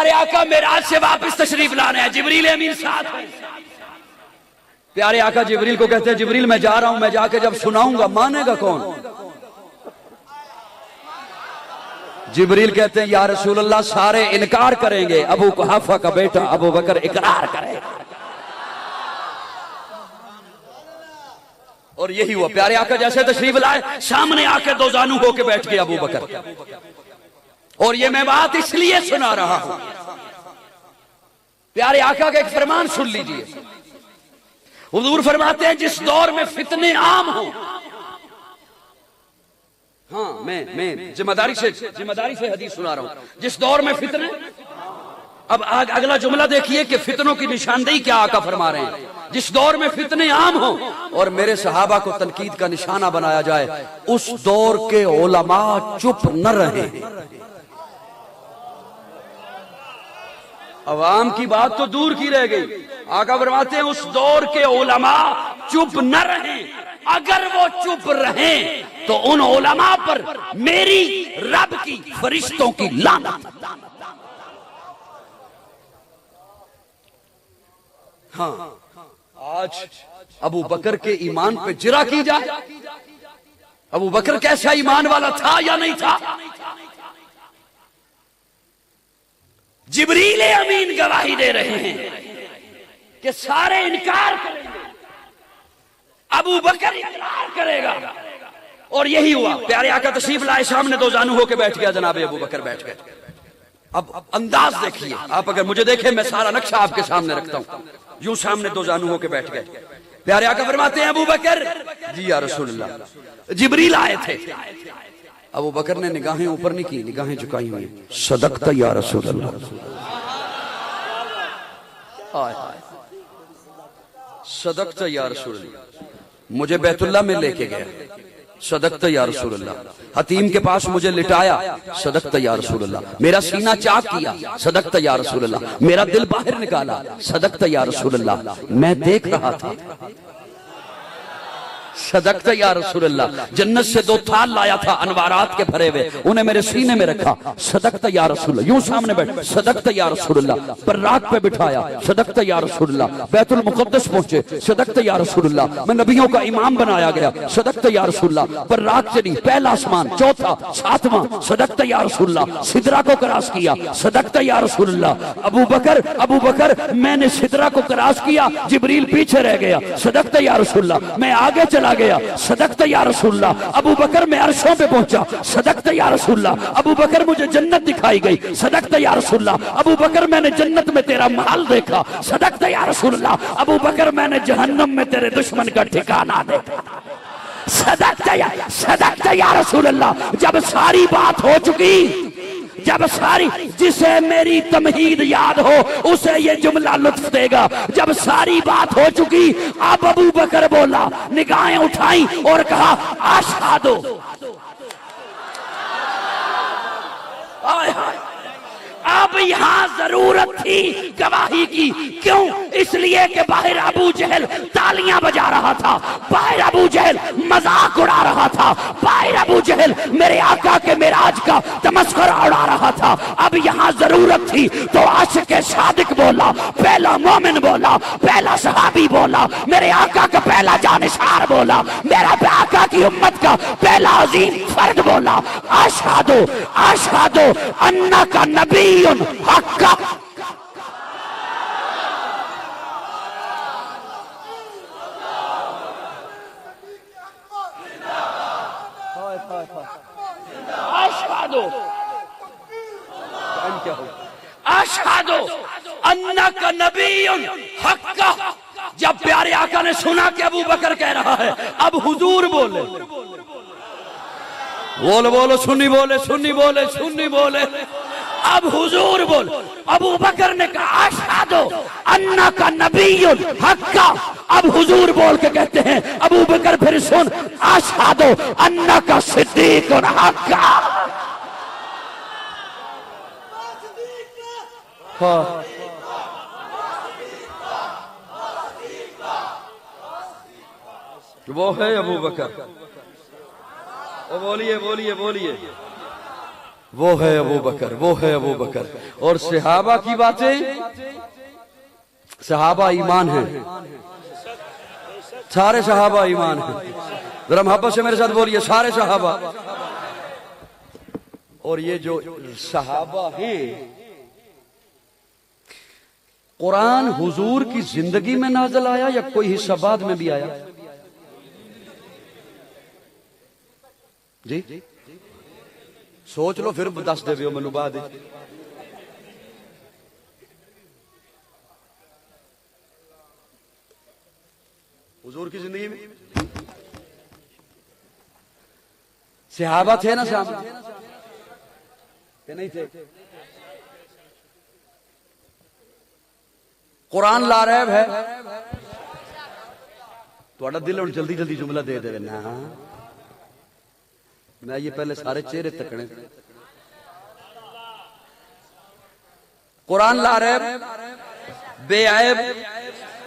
प्यारे आका मेराज से वापस तशरीफ लाने हैं, जिब्रील अमीन साथ है। प्यारे आका जिब्रील को कहते हैं, जिब्रील मैं जा रहा हूं, मैं जाके जब सुनाऊंगा मानेगा कौन? जिब्रील कहते हैं या रसूल अल्लाह सारे इनकार करेंगे, अबू कुहाफा का बेटा अबू बकर इकरार करेगा। और यही हुआ। प्यारे आका जैसे तशरीफ लाए, सामने आके दो जानू होके बैठ गए अबू बकर। और ये मैं बात इसलिए सुना रहा हूं, प्यारे आका का एक फरमान सुन लीजिए। हुजूर फरमाते हैं जिस दौर में फितने आम हो, हाँ मैं जिम्मेदारी से हदीस सुना रहा हूं, जिस दौर में फितने। अब अगला जुमला देखिए कि फितनों की निशानदेही क्या आका फरमा रहे हैं। जिस दौर में फितने आम हो और मेरे सहाबा को तनकीद का निशाना बनाया जाए, उस दौर के उलमा चुप न रहे। अवाम की बात तो दूर की रह गई, आका फरमाते हैं उस दौर के उलमा चुप न रहे। अगर वो चुप रहे तो उन उलमा पर मेरी रब की फरिश्तों की लानत। हाँ, आज अबू बकर के ईमान पे जिरा की जाए, अबू बकर कैसा ईमान वाला था या नहीं था? जिब्रील अमीन गवाही दे रहे हैं कि सारे इनकार करेंगे, अबू बकर इकरार करेगा। और यही हुआ। प्यारे आका तशरीफ लाए, सामने दो जानू होके बैठ गया जनाब अबू बकर बैठ गए। अब अंदाज देखिए, आप अगर मुझे देखें, मैं सारा नक्शा आपके सामने रखता हूं। यूं सामने दो जानू होके बैठ गए। प्यारे आका फरमाते हैं अबू बकर जी या रसूलल्लाह, जिब्रील आए थे। अबू बकर ने निगाहें ऊपर नहीं की, निगाहें झुकाई हुई। सदकता या रसूलल्लाह, सदकता या रसूलल्लाह। मुझे बैतुल्लाह में लेके गया, सदकता या रसूलल्लाह। हतीम के पास मुझे लिटाया, सदकता या रसूलल्लाह। मेरा सीना चाक किया, सदकता या रसूलल्लाह। मेरा दिल बाहर निकाला, सदकता या रसूलल्लाह। मैं देख रहा था, सदकता या रसूलल्लाह। जन्नत से दो थाल लाया था अनवारात के भरे हुए, उन्हें मेरे सीने में रखा, सदकता या रसूलल्लाह। यूं सामने बैठ, सदकता या रसूलल्लाह। बर्राक पे बिठाया, सदकता या रसूलल्लाह। बैतुल मुक़द्दस पहुंचे, सदकता या रसूलल्लाह। मैं नबियों का इमाम बनाया गया, सदकता या रसूलल्लाह। बर्राक चली, पहला आसमान, चौथा, सातवां, सदकता या रसूलल्लाह। सिदरा को क्रॉस किया, सदकता या रसूलल्लाह। अबू बकर मैंने सिदरा को क्रॉस किया, जिब्रील पीछे रह गया, सदकता या रसूलल्लाह। मैं आगे चला गया, सदकता या रसूलल्लाह। अबू बकर मैं अर्शों पे पहुंचा, सदकता या रसूलल्लाह। अबू बकर मुझे जन्नत दिखाई गई, सदकता या रसूलल्लाह। अबू बकर मैंने जन्नत में तेरा महल देखा, सदकता या रसूलल्लाह। अबू बकर मैंने जहन्नम में तेरे दुश्मन का ठिकाना देखा, सदकता या रसूलल्लाह। जब सारी बात हो चुकी, जब सारी, जिसे मेरी तमहीद याद हो उसे ये जुमला लुत्फ देगा। जब सारी बात हो चुकी, अब अबू बकर बोला, निगाहें उठाई और कहा अशहदु। हाय हाय, अब यहां जरूरत थी गवाही की। क्यों? इसलिए कि बाहर अबू जहल तालियां बजा रहा था, बाहर अबू जहल मजाक उड़ा रहा था, बाहर अबू जहल मेरे आका के मेराज का तमस्खुरा उड़ा रहा था। अब यहां जरूरत थी तो आशिक सादिक बोला, पहला मोमिन बोला, पहला सहाबी बोला, मेरे आका का पहला जानिसार बोला, मेरा आका की उम्मत का पहला अजीम फर्द बोला, अशहदु अन्नका नबी हक्का। अशहदु अन्नका नबियुन हक्का। जब प्यारे आका ने सुना कि अबू बकर कह रहा है, अब हुजूर बोले, बोलो सुन्नी बोले, सुन्नी बोले, सुन्नी बोले। अब हुजूर बोल। अबू बकर ने कहा अशहदु अन्नका नबियुन हक्का। अब हुजूर बोल के कहते हैं, अबू बकर फिर सुन, अशहदु अन्नका सिद्दीकुन हक्का। वो है अबू बकर। बोलिए बोलिए बोलिए, वो है अबू बकर, वो है अबू बकर। और सहाबा की बातें, सहाबा ईमान है, सारे सहाबा ईमान है। जरा मोहब्बत से मेरे साथ बोलिए, सारे सहाबा। और ये जो सहाबा हैं, कुरान हुजूर की जिंदगी में नाज़िल आया या कोई हिस्सा बाद में भी आया? जी सोच लो, फिर दस देवे मैनू बाद। हुजूर की जिंदगी में सहाबा थे ना सामने कि नहीं थे? कुरान लारैब है, थोड़ा दिल और जल्दी जल्दी जुमला दे दे ना। मैं ये पहले सारे चेहरे तकने। कुरान लारैब, बेऐब,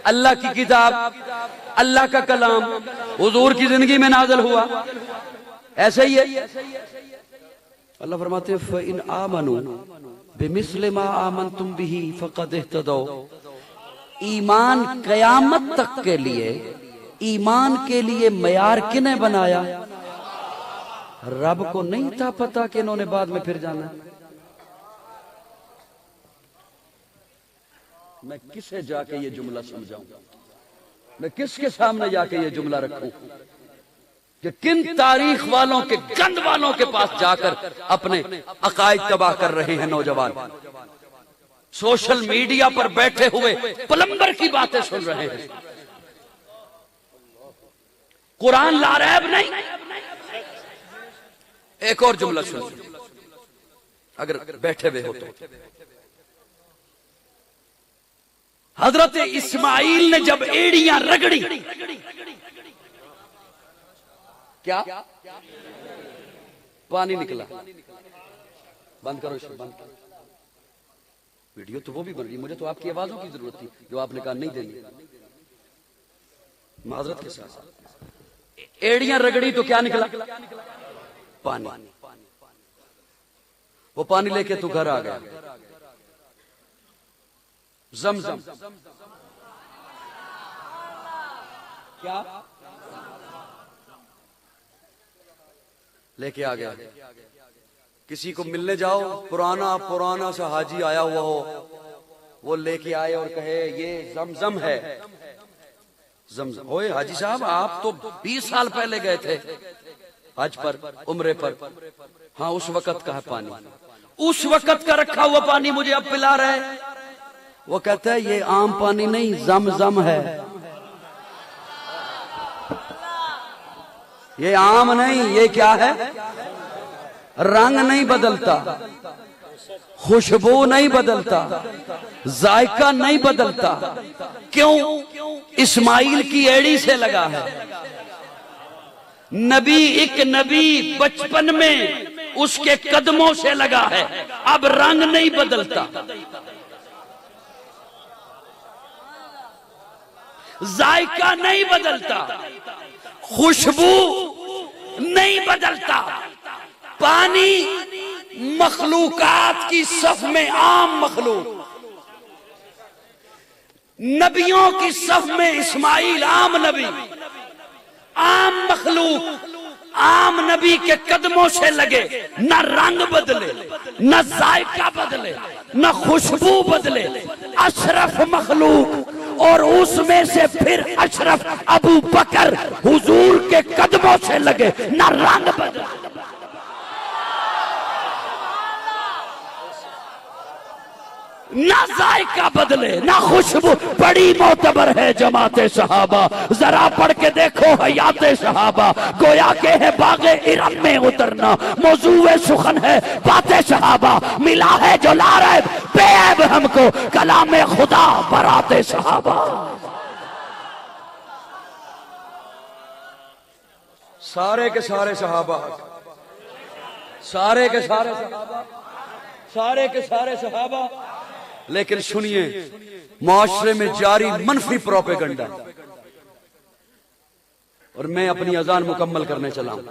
अल्लाह की किताब, अल्लाह का कलाम, हुजूर की जिंदगी में नाज़िल हुआ। ऐसे ही है। अल्लाह फरमाते हैं फ़इन आमनू बिमिस्लि मा आमनतुम बिही फ़क़द इह्तदौ। ईमान कयामत तक के लिए, ईमान के लिए मयार किने बनाया? रब को नहीं था पता कि इन्होंने बाद में फिर जाना है। मैं किसे जाके ये जुमला समझाऊं? मैं किसके सामने जाके ये जुमला रखूं कि किन तारीख वालों के, गंद वालों के पास जाकर अपने अकायद तबाह कर रहे हैं नौजवान। सोशल मीडिया पर बैठे हुए प्लम्बर की बातें सुन रहे हैं। कुरान लारैब नहीं। एक और जुमला सुन, अगर बैठे हुए हो तो। हजरत इस्माइल ने जब एड़ियां रगड़ी, क्या पानी निकला? बंद करो इसे, बंद करो। वीडियो तो वो भी बन रही, मुझे तो आपकी आवाजों की जरूरत थी जो आपने कहा नहीं देंगे। माजरत के साथ एड़ियां रगड़ी तो क्या निकला? पानी। वो पानी लेके तू घर आ गया। ज़मज़म क्या लेके आ गया? किसी को मिलने जाओ, पुराना पुराना सा हाजी आया हुआ हो, वो लेके आए और कहे ये ज़मज़म है। ज़मज़म। ओए हाजी साहब, आप तो 20 साल पहले गए थे हज पर, उम्रे पर। हाँ, उस वक्त का है पानी, उस वक्त का रखा हुआ पानी मुझे अब पिला रहे। वो कहता है ये आम पानी नहीं, ज़मज़म है। ये आम नहीं, ये क्या है? रंग नहीं बदलता, खुशबू नहीं बदलता, जायका नहीं बदलता। क्यों? इस्माइल की एड़ी से लगा है। नबी, एक नबी बचपन में उसके कदमों से लगा है, अब रंग नहीं बदलता, जायका नहीं बदलता, खुशबू नहीं बदलता। पानी मखलूकात की सफ में आम मखलूक, नबियों की सफ में इस्माइल आम नबी, आम मखलूक, आम नबी के कदमों से लगे। न रंग बदले, न जायका बदले, न खुशबू बदले। अशरफ मखलूक, और उसमें से फिर अशरफ अबू बकर हुजूर के कदमों से लगे। न रंग बदले, ना जायका बदले, ना खुशबू। बड़ी मोतबर है जमाते सहाबा, जरा पढ़ के देखो हयाते सहाबा। गोया के है बागे इरम में उतरना, मौजूए सुखन है बातें सहाबा। मिला है जो लारैब बेऐब हमको, कलामे खुदा बराते सहाबा। सारे के सारे सहाबा, सारे के सारे सहाबा, सारे के सारे सहाबा। लेकिन सुनिए, मुआशरे में जारी मनफी प्रोपेगंडा। और मैं अपनी अजान मुकम्मल करने चला हूं।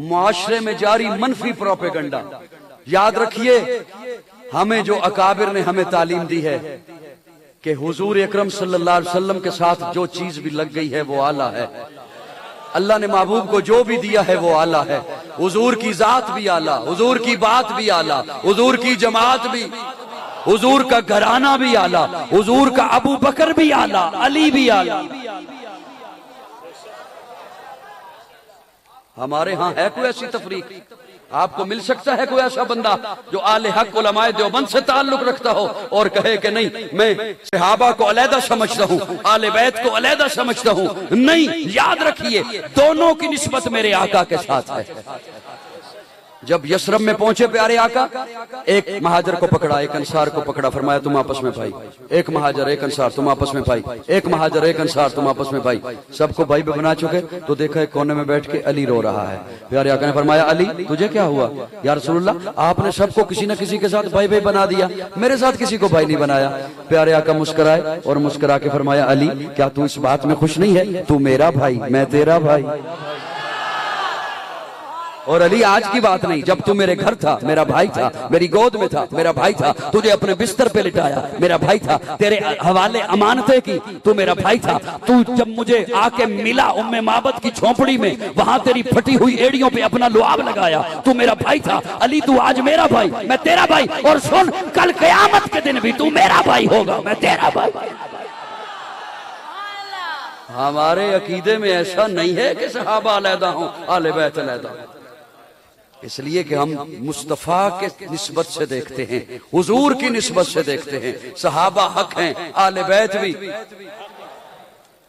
मुआशरे में जारी मनफी प्रोपेगंडा। याद रखिए, हमें जो अकाबिर ने हमें तालीम दी है कि हुजूर अकरम सल्लल्लाहु अलैहि वसल्लम के साथ जो चीज भी लग गई है वो आला है। अल्लाह ने महबूब को जो भी दिया है वो आला है। हुजूर की जात भी आला, हुजूर की बात भी आला, हुजूर की जमात भी, हुजूर का घराना भी आला, हुजूर का अबू बकर भी आला, अली भी आला। हमारे यहाँ है कोई ऐसी तफरीक? आपको मिल सकता है कोई ऐसा बंदा जो आले हक उलमाए देवबंद से ताल्लुक रखता हो और कहे कि नहीं, मैं सहाबा को अलहदा समझता हूँ, आले बैत को अलहदा समझता हूँ? नहीं, याद रखिए, दोनों की निस्बत मेरे आका के साथ है। जब यशरब में पहुंचे प्यारे आका, एक महाजर को पकड़ा, एक अंसार को पकड़ा, फरमाया तुम आपस में भाई। एक महाजर एक अंसार, तुम आपस में भाई। एक महाजर एक अंसार, तुम आपस में भाई। सबको भाई पे बना चुके तो देखा एक कोने में बैठ के अली रो रहा है। प्यारे आका ने फरमाया अली तुझे क्या हुआ? या रसूलुल्लाह, आपने सबको किसी न किसी के साथ भाई भाई बना दिया, मेरे साथ किसी को भाई नहीं बनाया। प्यारे आका मुस्कुराए और मुस्कुरा के फरमाया अली क्या तू इस बात में खुश नहीं है? तू मेरा भाई, मैं तेरा भाई। और अली आज की बात नहीं, जब तू मेरे घर था मेरा भाई था, मेरी गोद में था मेरा भाई था, तुझे अपने बिस्तर पे लिटाया मेरा भाई था, तेरे हवाले अमानतें की तू मेरा भाई था, तू जब मुझे आके मिला उम्मे माबद की झोंपड़ी में, वहां तेरी फटी हुई एड़ियों पे अपना लुआब लगाया, तू मेरा भाई था। अली तू आज मेरा भाई, मैं तेरा भाई, और सुन कल क़यामत के दिन भी तू मेरा भाई होगा, मैं तेरा भाई। हमारे अकीदे में ऐसा नहीं है कि सहाबा अलहदा हो, आले बैत अलहदा, इसलिए कि हम मुस्तफा के निस्बत से देखते हैं, हुजूर की निस्बत से देखते हैं। सहाबा हक हैं, आले बैत भी।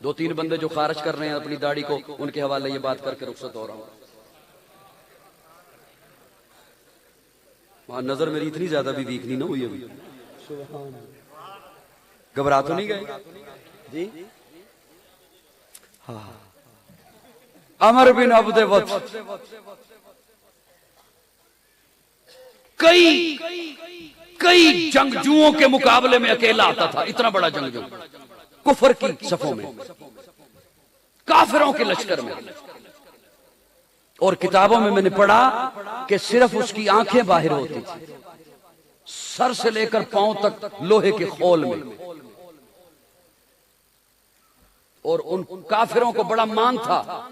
दो तीन बंदे जो खारिज कर रहे हैं अपनी दाढ़ी को, उनके हवाले ये बात करके रुखसत हो रहा हूं। वहां नजर मेरी इतनी ज्यादा भी वीक नहीं ना हुई अभी, घबरा तो नहीं गए जी? हाँ, अमर बिन अब्द वक्त कई जंगजुओं के मुकाबले में अकेला आता था, इतना बड़ा जंगजू, कुफर की सफों में, काफिरों के लश्कर में। और किताबों में मैंने पढ़ा कि सिर्फ उसकी आंखें बाहर होती थी, सर से लेकर पांव तक लोहे के खोल में। और उन काफिरों को बड़ा मान था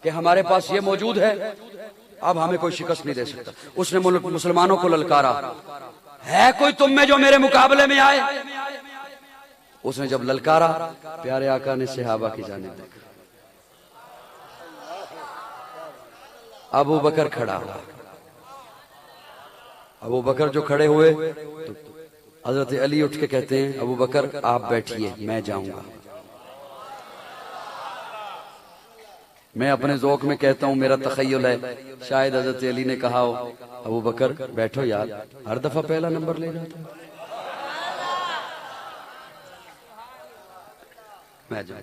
कि हमारे पास ये मौजूद है, अब हमें कोई शिकस्त नहीं दे सकता। उसने मुसलमानों को ललकारा, है कोई तुम में जो मेरे मुकाबले में आए? उसने जब ललकारा, प्यारे आका ने सहाबा की जानिब देखा, अबू बकर खड़ा हुआ। अबू बकर जो खड़े हुए तो हजरत अली उठ के कहते हैं अबू बकर आप बैठिए, मैं जाऊंगा। मैं अपने ज़ौक़ में कहता हूं, मेरा तख़य्युल है, शायद हज़रत अली ने कहा हो अबू बकर बैठो यार, हर दफा पहला नंबर ले जाता मैं जा।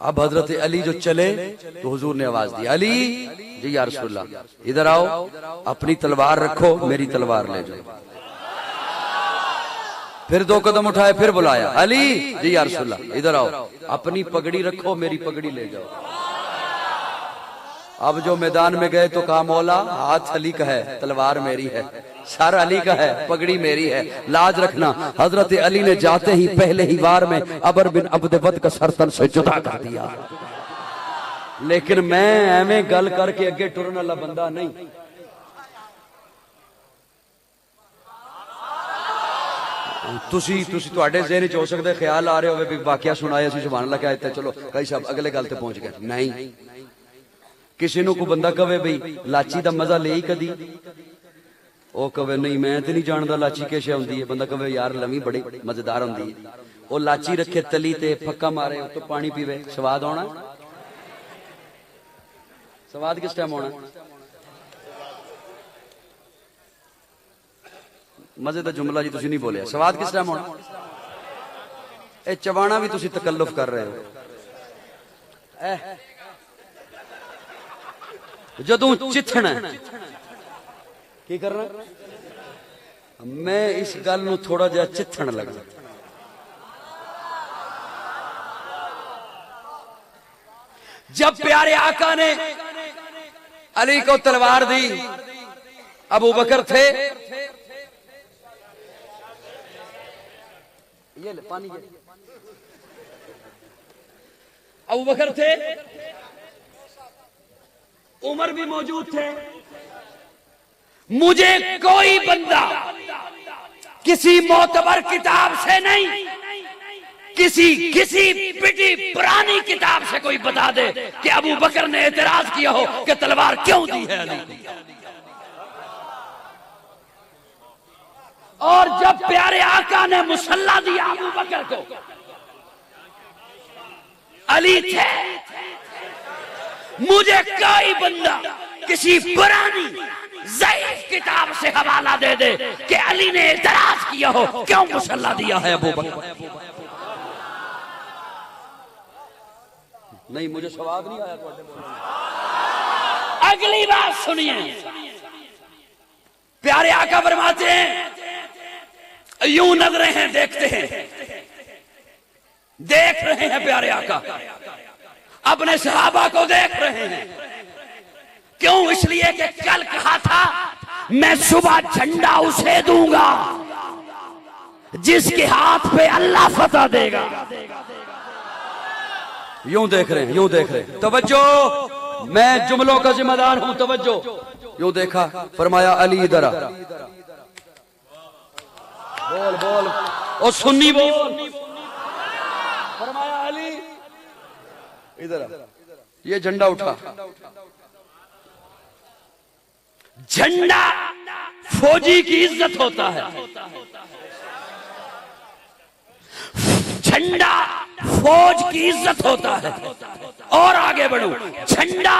अब हज़रत अली जो चले तो हुजूर ने आवाज दी, अली जी या रसूलल्लाह इधर आओ, अपनी तलवार रखो, मेरी तलवार ले जाओ। फिर दो कदम उठाए, फिर बुलाया, अली जी या रसूलल्लाह इधर आओ, अपनी पगड़ी रखो, मेरी पगड़ी ले जाओ। अब जो मैदान में गए तो कहा मौला हाथ अली का है, तलवार मेरी है, सर अली का है, पगड़ी मेरी है, लाज रखना। हजरत अली ने जाते ही पहले ही वार में अबर बिन अब्द वद का सरतन से जुदा कर दिया। लेकिन मैं एवें गल करके अगे टुरन वाला बंदा नहीं। तुसी तुहाडे ज़हन च हो सकदा ख्याल आ रहे होवे भी वाकया सुनाया सी सुभान अल्लाह कहते, चलो कई साहब अगले गल ते पहुंच गए। नहीं, किसी को बंदा कवे बई लाची का मजा ले कदी, वो कवे नहीं मैं तो नहीं जानता लाची किश होंदी है, बंदा कवे यार लवी बड़ी मजेदार होंदी है, वो लाची रखे तली ते फक्का मारे तो पानी पीवे, स्वाद आना? स्वाद किस टाइम आना? मजे का जुमला जी तुसी नहीं बोलिया, स्वाद किस टाइम आना? ए चबाना भी तुसी तकल्लुफ कर रहे हो। जदों चिथना की करना, मैं इस गल नूं थोड़ा जिहा चिथन लगा। जब प्यारे आका ने अली को तलवार दी, अबू बकर थे, ये ले पानी, अबू बकर थे, उमर भी मौजूद थे। मुझे कोई बंदा किसी मोतबर किताब से नहीं, किसी पिटी पुरानी किताब से कोई बता दे कि अबू बकर ने एतराज किया हो कि तलवार क्यों दी है अली। और जब प्यारे आका ने मुसल्ला दिया अबू बकर को, अली थे। मुझे कोई बंदा किसी पुरानी ज़ईफ़ किताब से हवाला दे दे कि अली ने एतराज किया हो क्यों मुसल्ला दिया है अबू बकर। नहीं, मुझे सवाब नहीं आया। अगली बात सुनिए, प्यारे आका फरमाते हैं, यूं नजरें हैं, देखते हैं, देख रहे हैं प्यारे आका अपने सहाबा को देख रहे हैं। क्यों? इसलिए कि कल कहा था मैं सुबह झंडा उसे दूंगा जिसके हाथ पे अल्लाह फतह देगा। यूं देख रहे हैं, यूं देख रहे हैं। तवज्जो, मैं जुमलों का जिम्मेदार हूं। तवज्जो, यूं देखा, फरमाया अली इधर आ। बोल बोल, ओ सुन्नी बोल। फरमाया अली इधर आ, ये झंडा उठा। झंडा फौजी की इज्जत होता है, झंडा फौज की इज्जत होता है। और आगे बढ़ो, झंडा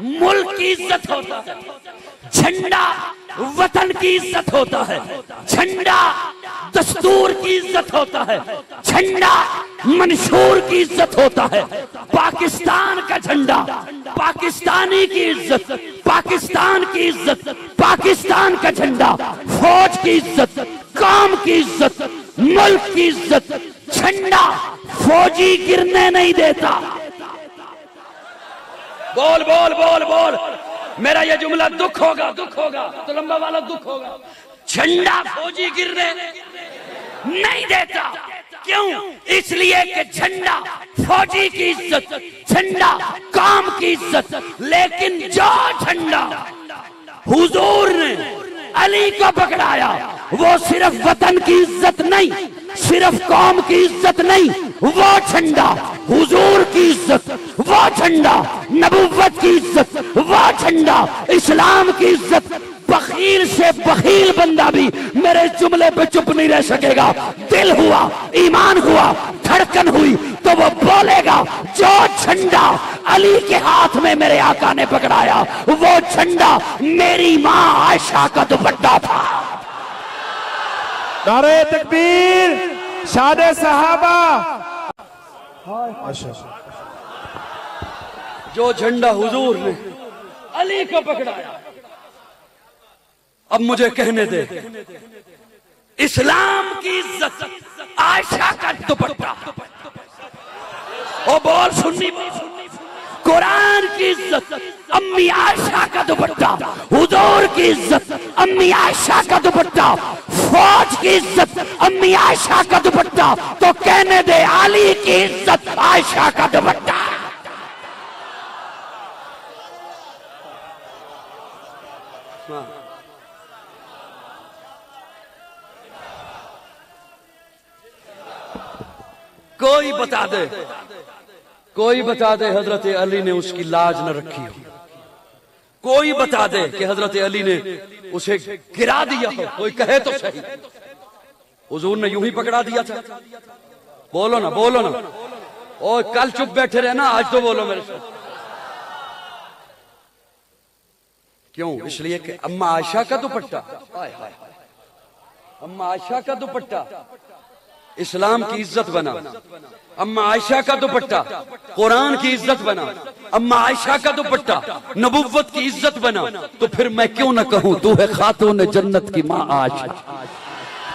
मुल्क की इज्जत होता है, झंडा वतन की इज्जत होता है, झंडा दस्तूर की इज्जत होता है, झंडा मंशूर की इज्जत होता है। पाकिस्तान का झंडा, पाकिस्तानी की इज्जत, पाकिस्तान की इज्जत, पाकिस्तान का झंडा, फौज की इज्जत, काम की इज्जत, मुल्क की इज्जत। झंडा फौजी गिरने नहीं देता। बोल बोल बोल बोल, मेरा ये जुमला दुख होगा, दुख होगा तो लंबा वाला दुख होगा। झंडा फौजी गिरने नहीं देता। क्यों? इसलिए कि झंडा फौजी की इज्जत, झंडा काम की इज्जत। लेकिन जो झंडा हुजूर ने अली को पकड़ाया, वो सिर्फ वतन की इज्जत नहीं, सिर्फ कौम की इज्जत नहीं, वो झंडा हुजूर की इज्जत, वो झंडा नबुव्वत की इज्जत, वो झंडा इस्लाम की इज्जत। बखील से बखील बंदा भी मेरे जुमले पे चुप नहीं रह सकेगा। दिल हुआ, ईमान हुआ, धड़कन हुई तो वो बोलेगा। जो झंडा अली के हाथ में मेरे आका ने पकड़ाया, वो झंडा मेरी माँ आयशा का दुपट्टा था। नारे तकबीर, शादे सहाबा। जो झंडा हुजूर ने अली को पकड़ाया, अब मुझे कहने दे, इस्लाम की इज्जत आयशा का दुपट्टा। ओ बोल सुन्नी, कुरान की इज्जत अम्मी आयशा का दुपट्टा, हुजूर की इज्जत अम्मी आयशा का दुपट्टा, फौज की इज्जत अम्मी आयशा का दुपट्टा। तो कहने दे, अली की इज्जत आयशा का दुपट्टा। कोई बता दे, कोई बता दे हजरत अली ने उसकी लाज न रखी हो। कोई बता दे कि हजरत अली ने उसे गिरा दिया हो। कोई कहे तो सही, हुजूर ने यूं ही पकड़ा दिया था। बोलो ना, बोलो ना। और कल चुप बैठे रहे ना, आज तो बोलो मेरे साथ। क्यों? इसलिए कि अम्मा आयशा का दुपट्टा, अम्मा आयशा का दुपट्टा इस्लाम की इज्जत बना। अम्मा आयशा का दुपट्टा कुरान की इज्जत बना। अम्मा आयशा का दुपट्टा नबुव्वत की इज्जत बना। तो फिर मैं क्यों न कहूं, तू है खातून जन्नत की माँ आयशा,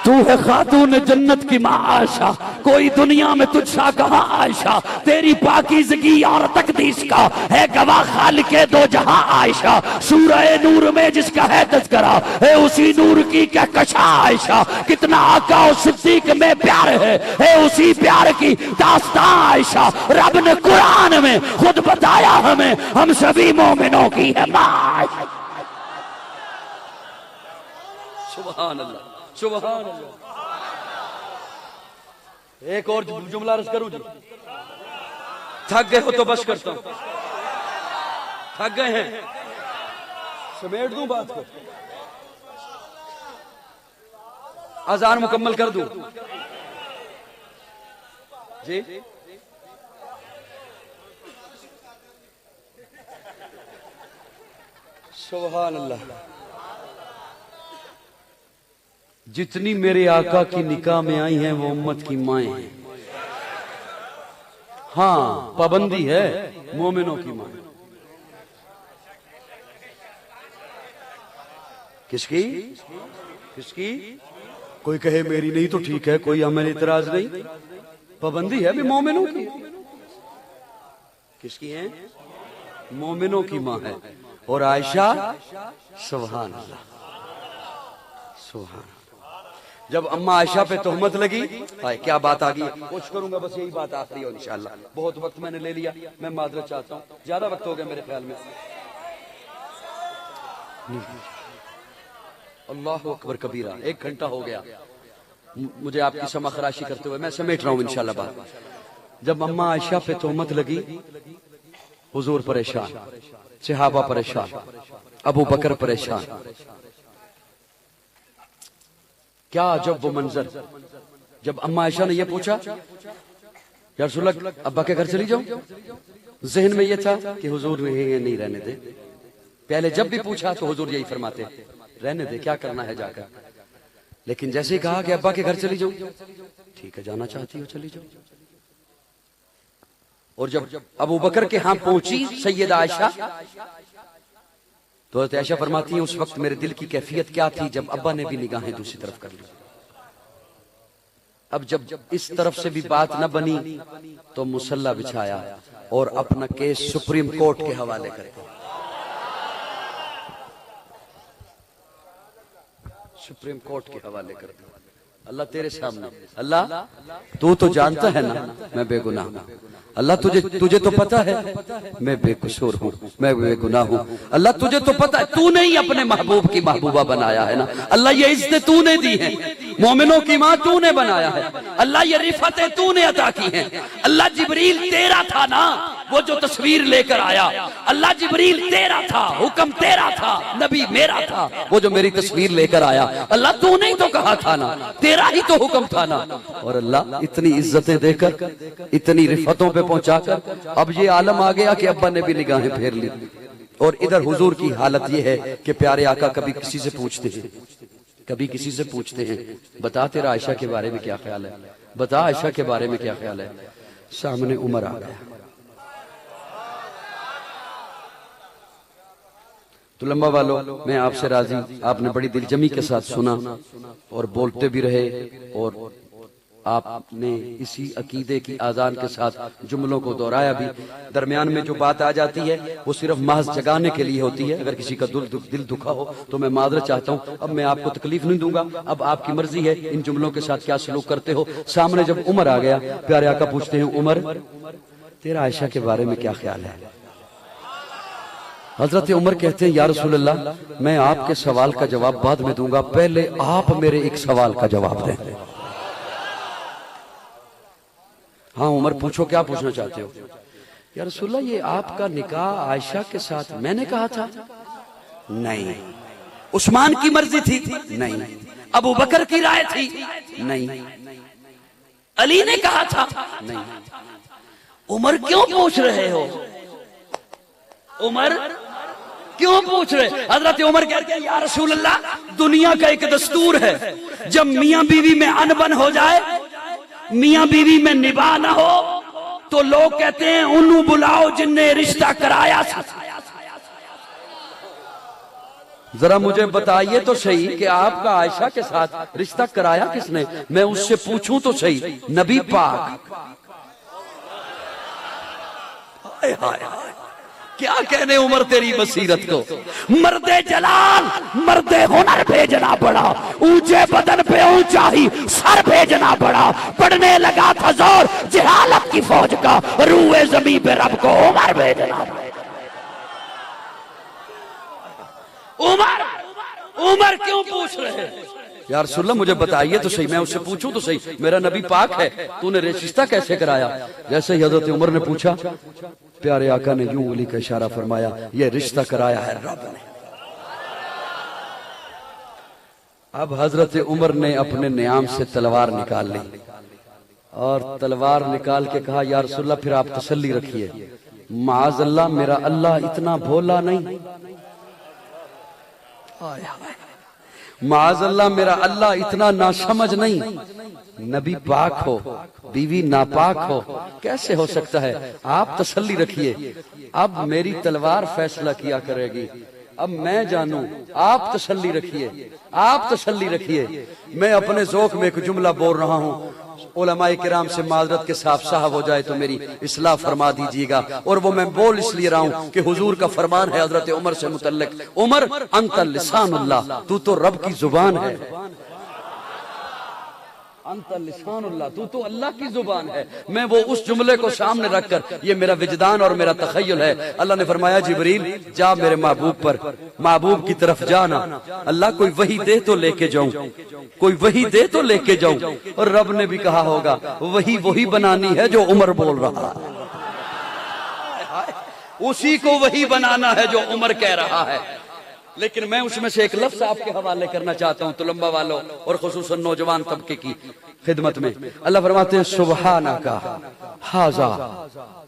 तू है खातून जन्नत की माँ आयशा, कोई दुनिया में तुझसा कहाँ आयशा, तेरी पाकीज़गी और तकदीस का है गवाह खालिके दो जहां आयशा। सूरह नूर में जिसका है तज़किरा है उसी नूर की क्या कशा आयशा, कितना आका और सिद्दीक में प्यार है उसी प्यार की दास्तां आयशा। रब ने कुरान में खुद बताया हमें, हम सभी मोमिनों की है माँ आयशा। सुभान अल्लाह, सुभान अल्लाह। एक और जुमला अर्ज करूं जी, थक गए हो तो बस करता हूं, थक गए हैं, समेट दूं बात को, अजान मुकम्मल कर दूं जी। सुभान अल्लाह। जितनी मेरे आका की निकाह में आई हैं वो उम्मत की माएं हैं। हाँ, पाबंदी है मोमिनों की मां। किसकी किसकी? कोई कहे मेरी नहीं तो ठीक है, कोई हमें इतराज नहीं, पाबंदी है भी मोमिनों की। किसकी है? मोमिनों की मां है। और आयशा, सुभान अल्लाह, सुभान। जब अम्मा आयशा पे तोहमत लगी, क्या बात आ गई, कोशिश करूंगा बस यही बात आखिरी हो इंशाअल्लाह। बहुत वक्त मैंने ले लिया, मैं माजरत चाहता हूं, ज्यादा वक्त हो गया मेरे ख्याल में। अल्लाह अकबर कबीरा, 1 घंटा हो गया मुझे आपकी समा खराशी करते हुए, मैं समेट रहा हूं इंशाअल्लाह बात। जब अम्मा आयशा पे तोहमत लगी, हुजूर परेशान, सहाबा परेशान, अबू बकर परेशान। क्या अजब वो मंजर, जब अम्मा आयशा ने यह पूछा या रसूलल्लाह अब्बा के घर चली जाऊं, जहन में यह था कि हुजूर ये नहीं रहने दे। पहले जब भी पूछा तो हुजूर यही फरमाते, रहने दे, क्या करना है जाकर। लेकिन जैसे ही कहा कि अब्बा के घर चली जाऊं, ठीक है जाना चाहती हो चली जाओ। और जब अबू बकर के यहां पहुंची सैयदा आयशा, तो आयशा फरमाती है उस वक्त मेरे दिल की कैफियत क्या थी जब अब्बा ने भी निगाहें दूसरी तरफ कर ली। अब जब इस तरफ से भी बात न बनी तो मुसल्ला बिछाया और अपना केस सुप्रीम कोर्ट के हवाले कर दिया। सुप्रीम कोर्ट के हवाले कर दिया। अल्लाह तेरे सामने, अल्लाह तू तो जानता है ना मैं बेगुनाह हूं। अल्लाह तुझे तो पता है मैं बेकसूर हूँ, मैं बेगुनाह हूँ। अल्लाह तुझे तो पता है, तूने ही अपने महबूब की महबूबा बनाया है ना। अल्लाह ये इज्जतें तूने दी हैं, मोमिनों की माँ तूने बनाया है। अल्लाह ये रिफतें तूने अता की हैं। अल्लाह जिब्रील तेरा था ना, वो जो तस्वीर लेकर आया, अल्लाह जिब्रील तेरा था, हुक्म तेरा था, नबी मेरा था, वो जो मेरी तस्वीर लेकर आया, अल्लाह तूने ही तो कहा था ना, तेरा ही तो हुक्म था ना। और अल्लाह इतनी इज्जतें देकर, इतनी रिफतों पे पहुंचाकर अब ये आलम आ गया कि अब्बा ने भी निगाहें फेर ली। और इधर हुजूर की हालत ये है कि प्यारे आका कभी किसी से पूछते हैं, कभी किसी से पूछते हैं, बता तेरा आयशा के बारे में क्या ख्याल है, बता आयशा के बारे में क्या ख्याल है। सामने उमर आ गया तो लंबा वालों, मैं आपसे राजी, आपने बड़ी दिलजमी के साथ सुना और बोलते भी रहे और आपने इसी अकीदे की आजान के साथ जुमलों को दोहराया भी। दरमियान में जो बात आ जाती है वो सिर्फ महज जगाने के लिए होती है। अगर किसी का दिल दुखा हो तो मैं माजरत चाहता हूँ, अब मैं आपको तकलीफ नहीं दूंगा, अब आपकी मर्जी है इन जुमलों के साथ क्या सलूक करते हो। सामने जब उमर आ गया, प्यारे आका पूछते हैं उमर तेरा आयशा के बारे में क्या ख्याल है। हजरत उमर कहते हैं या रसूल अल्लाह मैं आपके सवाल का जवाब बाद में दूंगा, पहले आप मेरे एक सवाल का जवाब दें। हाँ उमर पूछो, क्या पूछना चाहते हो। या रसूल अल्लाह ये आपका निकाह आयशा के साथ मैंने कहा था? नहीं। उस्मान की मर्जी थी? नहीं। अबू बकर की राय थी? नहीं। अली ने कहा था? नहीं। उमर क्यों पूछ रहे हो? उमर क्यों पूछ रहे? हजरत उमर कहते हैं या रसूल अल्लाह दुनिया का एक दस्तूर है, जब मियां बीवी में अनबन हो जाए, मियां बीवी में निभा ना हो, तो लोग कहते हैं उन्हें बुलाओ जिनने रिश्ता कराया। जरा मुझे बताइए तो सही कि आपका आयशा के साथ रिश्ता कराया किसने? मैं उससे पूछूं तो सही। नबी पाक। हाय हाय हाय, क्या कहने उमर तेरी बसीरत को। मर्दे जलाल मर्दे हुनर भेजना पड़ा, ऊंचे बदन पे ऊंचा ही सर भेजना पड़ा। पड़ने लगा था जोर जहालत की फौज का, रूए जमीन पे रब को उमर भेजना। उमर उमर क्यों पूछ रहे हैं? यार सुल्ला मुझे बताइए तो सही, मैं उससे पूछूं तो सही। मेरा नबी पाक है, तूने रिश्ता कैसे कराया? जैसे ही हजरत उमर ने पूछा, प्यारे आका ने यूं उंगली का इशारा फरमाया, ये रिश्ता कराया है रब ने। अब हजरत उमर ने अपने नियाम से तलवार निकाल ली और तलवार निकाल के कहा, या रसूलल्लाह फिर आप तसल्ली रखिए, माज़ अल्लाह मेरा अल्लाह इतना भोला नहीं, माज़ अल्लाह मेरा अल्लाह इतना नासमझ नहीं। नबी पाक हो, बीवी नापाक हो, कैसे हो सकता है? आप तसल्ली रखिए, अब मेरी तलवार फैसला किया करेगी, अब मैं जानूं। आप तसल्ली रखिए, आप तसल्ली रखिए। मैं अपने ज़ौक़ में एक जुमला बोल रहा हूं, उलमाए किराम से माजरत के साफ साहब हो जाए तो मेरी इस्लाह फरमा दीजिएगा। और वो मैं बोल इसलिए रहा हूं कि हुजूर का फरमान है हजरत उमर से मुतल्लिक, उमर अंत लिसानुल्लाह, तू तो रब की जुबान है। अंत लिसानुल्लाह, तू तो अल्लाह की जुबान है। मैं वो उस जुमले को सामने रखकर, ये मेरा विजदान और मेरा तखय्युल है। अल्लाह ने फरमाया, जिब्रील जा मेरे महबूब पर, महबूब की तरफ जाना। अल्लाह कोई वही दे तो लेके जाऊं, कोई वही दे तो लेके जाऊं। और रब ने भी कहा होगा, वही वही बनानी है जो उमर बोल रहा है, उसी को वही बनाना है जो उमर कह रहा है। लेकिन मैं उसमें से एक लफ्ज आपके हवाले करना चाहता हूं, तुलंबा वालों और खुसूसन नौजवान तबके की खिदमत में। अल्लाह फरमाते हैं, सुबहाना का हाजा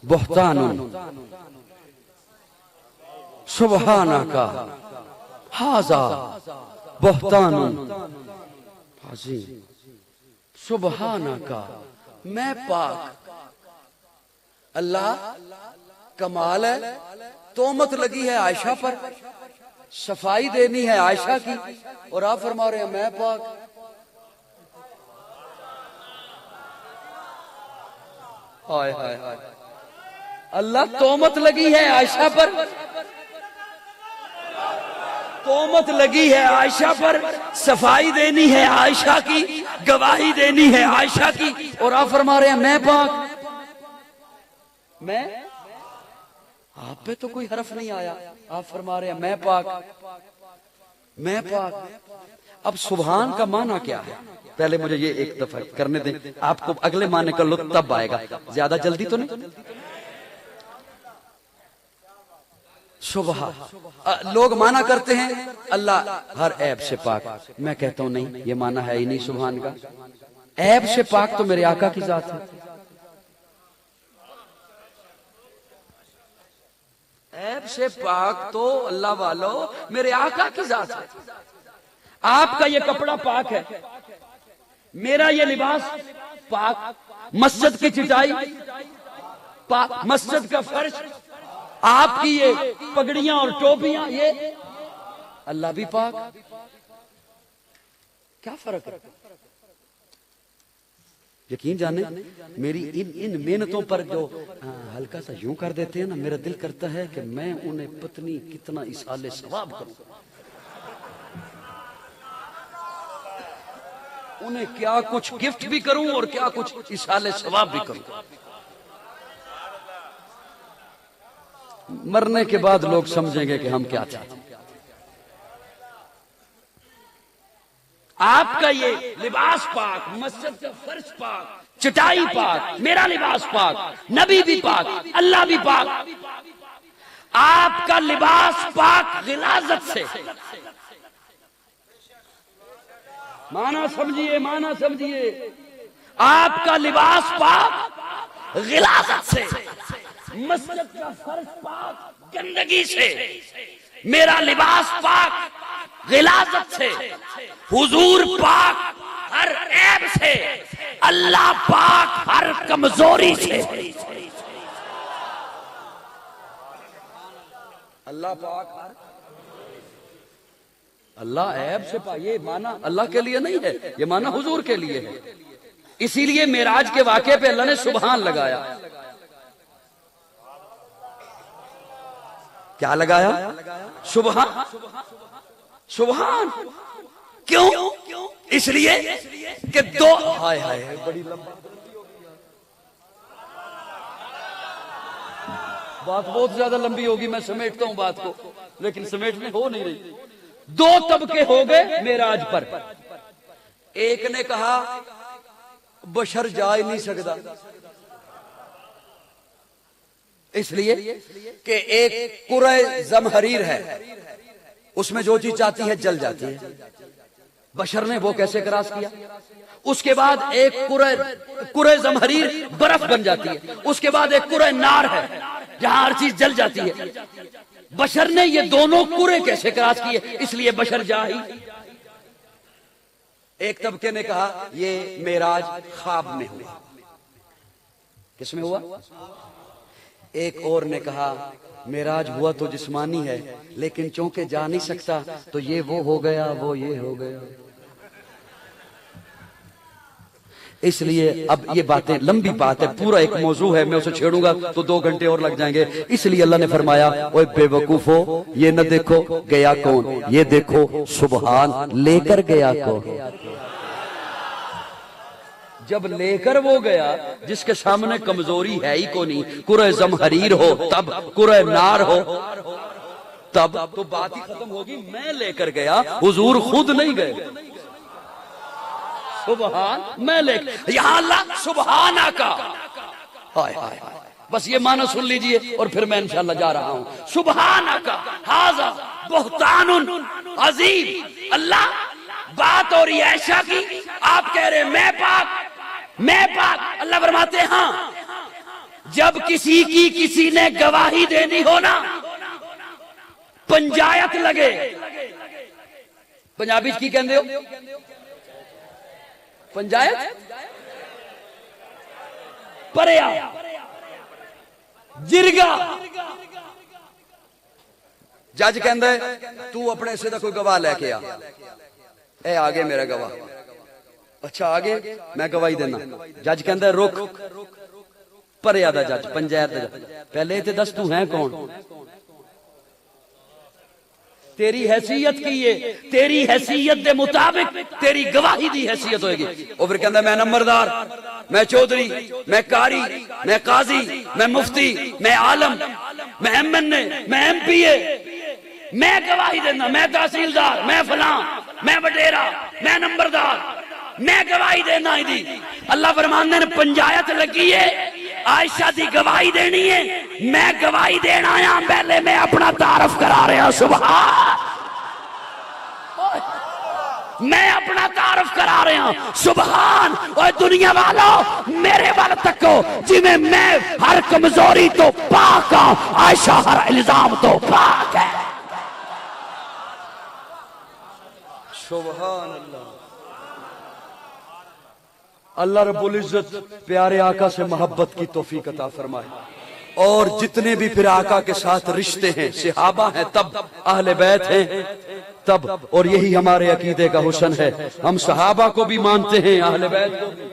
बुहतानुन, सुबहाना का हाजा बुहतानुन अज़ीम, सुबहाना का, मैं पाक। अल्लाह कमाल है, तोहमत लगी है आयशा पर, सफाई देनी है आयशा की, और आप फरमा रहे हैं मैं पाक। हाय हाय हाय, अल्लाह तोहमत लगी है आयशा पर, तोहमत लगी है आयशा पर, सफाई देनी है आयशा की, गवाही देनी है आयशा की, और आप फरमा रहे हैं मैं पाक। मैं, आप पे तो कोई हरफ नहीं आया, आप फरमा रहे हैं मैं पाक, मैं पाक। अब सुभान का माना क्या है? पहले मुझे ये एक दफा करने दें, आपको अगले माने का लुत्फ तब आएगा, ज्यादा जल्दी तो नहीं। सुबह लोग माना करते हैं अल्लाह हर ऐब से पाक, मैं कहता हूं नहीं, ये माना है ही नहीं सुभान का। ऐब से पाक तो मेरे आका की जात है, ऐब से पाक तो अल्लाह वालों मेरे आका की जात है। आपका ये कपड़ा पाक है, मेरा ये लिबास पाक, मस्जिद की चिटाई पाक, मस्जिद का फर्श, आपकी ये पगड़ियां और टोपियां, ये अल्लाह भी पाक। क्या फर्क है? यकीन जाने मेरी इन मेहनतों पर जो हल्का सा यूं कर देते हैं ना, मेरा दिल करता है कि मैं उन्हें पत्नी कितना इसाले सवाब करूं, उन्हें क्या कुछ गिफ्ट भी करूं और क्या कुछ इसाले सवाब भी करूं। मरने के बाद लोग समझेंगे कि हम क्या थे। आपका ये लिबास पाक, मस्जिद का फर्श पाक, चटाई पाक, मेरा लिबास पाक, नबी भी पाक, अल्लाह भी पाक। आपका लिबास पाक गिलाजत से, माना समझिए, माना समझिए, आपका लिबास पाक गिलाजत से, मस्जिद का फर्श पाक गंदगी से, मेरा लिबास पाक गिलाजत से, हुजूर पाक हर ऐब से, अल्लाह पाक हर कमजोरी से। अल्लाह पाक हर, अल्लाह ऐब से ये माना अल्लाह के लिए नहीं है, ये माना हुजूर के लिए है। इसीलिए मेराज के वाक़े पे अल्लाह ने सुबहान लगाया। क्या लगाया? सुबहान। सुबहान क्यों? इसलिए कि दो हाय हाय बड़ी लंबा बात बहुत ज्यादा लंबी होगी, मैं समेटता हूं बात को, लेकिन समेटने हो नहीं रही। दो तबके हो गए मेराज पर। एक ने कहा बशर जा ही नहीं सकता, इसलिए कि एक कुरे जमहरीर है, उसमें जो चीज चाहती है जल जाती है। बशर ने वो कैसे क्रॉस किया? उसके बाद एक कुरे जमहरीर बर्फ बन जाती है, उसके बाद एक कुरे नार है जहां हर चीज जल जाती है। बशर ने ये दोनों कुरे कैसे क्रॉस किए? इसलिए बशर जा ही। एक तबके ने कहा ये मेराज ख्वाब में हुआ। किसमें हुआ? एक और ने कहा मेराज हुआ तो जिस्मानी है, लेकिन चूंकि जा नहीं सकता तो ये वो हो गया, वो ये हो गया। इसलिए अब ये बातें लंबी बात है, पूरा एक मौजू है, मैं उसे छेड़ूंगा तो 2 घंटे और लग जाएंगे। इसलिए अल्लाह ने फरमाया ओए बेवकूफो, ये न देखो गया कौन, ये देखो सुबहान लेकर गया कौन। जब लेकर वो गया जिसके सामने कमजोरी है ही को नहीं, कुरे जमहरीर हो तब, कुरे नार हो तब, तो बात ही खत्म होगी। मैं लेकर गया, हुजूर खुद नहीं गए। सुबहान, मैं लेकर, यहां अल्लाह सुबहान आका। हाय हाय हाय, बस ये माना सुन लीजिए और फिर मैं इंशाअल्लाह जा रहा हूं। सुबहान आका हाजा बुहतानुन अजीम। अल्लाह बात और ऐशा की, आप कह रहे मैं पाक, मैं पाक। अल्लाह फरमाते हैं हाँ, जब किसी की किसी ने गवाही देनी हो ना, पंजायत लगे। पंजाबी की कहते हो पंजायत, परया, जिरगा। जज कहता है तू अपने हिस्से का कोई गवाह लेके आ। ए आगे मेरा गवाह। अच्छा आगे मैं गवाही देना। जज कहता है रुक। परया दा जज, पंजायत दा जज, पहले ते दस तू है कौन? तेरी हैसियत की है, तेरी हैसियत के मुताबिक तेरी गवाही दी हैसियत होगी। और फिर कहता मैं नंबरदार, मैं चौधरी, मैं कारी, मैं काजी, मैं मुफ्ती, मैं आलम, मैं एमएनए, मैं एमपीए, मैं गवाही देना, मैं तहसीलदार, मैं फलां, मैं बटेरा, मैं नंबरदार, मैं गवाही देना ही दी। अल्लाह फरमाते ने पंचायत लगी है, आयशा दी गवाही देनी है, मैं गवाही देना आया। पहले मैं अपना तारफ करा रहा। सुभान, मैं अपना तारफ करा रहा हूं। सुभान। और दुनिया वालों मेरे वाल तको, जिमें मैं हर कमजोरी तो पाक हूं, आयशा हर इल्जाम तो पाक है। सुभान अल्लाह। अल्लाह रब्बुल इज्जत प्यारे आका से मोहब्बत की तौफीक अता फरमाए। और जितने भी फिर आका के साथ रिश्ते हैं, सहाबा हैं तब, अहले बैत हैं तब, और यही हमारे अकीदे का हुस्न है। हम सहाबा को भी मानते हैं, अहले बैत को भी।